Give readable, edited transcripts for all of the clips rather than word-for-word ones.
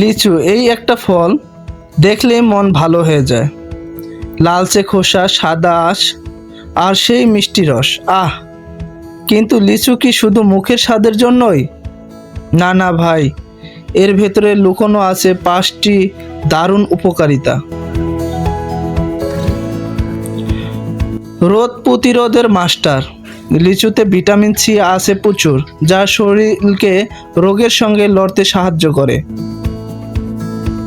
লিচু এই একটা ফল, দেখলেই মন ভালো হয়ে যায়। লালচে খোসা, সাদা আঁশ আর সেই মিষ্টি রস, আহ! কিন্তু লিচু কি শুধু মুখের স্বাদের জন্যই? না না ভাই, এর ভেতরে লুকোনো আছে 5টি দারুণ উপকারিতা। রোগ প্রতিরোধের মাস্টার। লিচুতে ভিটামিন সি আছে প্রচুর, যা শরীরকে রোগের সঙ্গে লড়তে সাহায্য করে।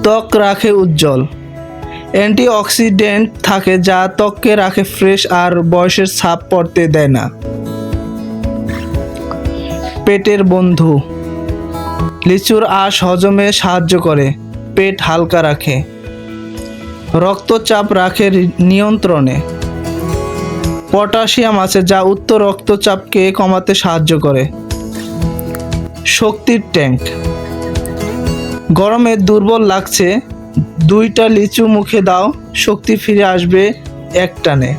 ত্বক রাখে উজ্জ্বল। অ্যান্টিঅক্সিডেন্ট থাকে যা ত্বককে রাখে ফ্রেশ আর বয়সের ছাপ পড়তে দেয় না। পেটের বন্ধু। লিচুর আঁশ হজমে সাহায্য করে, পেট হালকা রাখে। রক্তচাপ রাখে নিয়ন্ত্রণে। পটাশিয়াম আছে যা উচ্চ রক্তচাপকে কমাতে সাহায্য করে। শক্তির ট্যাঙ্ক। গরমে দুর্বল লাগছে, 2টা লিচু মুখে দাও, শক্তি ফিরে আসবে একটানে।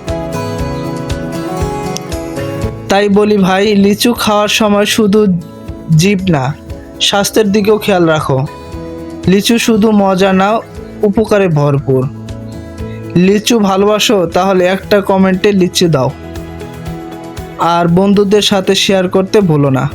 তাই বলি ভাই, লিচু খাওয়ার সময় শুধু জিভ না, স্বাস্থ্যের দিকেও খেয়াল রাখো। লিচু শুধু মজা না, উপকারে ভরপুর। লিচু ভালোবাসো? তাহলে একটা কমেন্টে লিচু দাও, আর বন্ধুদের সাথে শেয়ার করতে ভুলো না।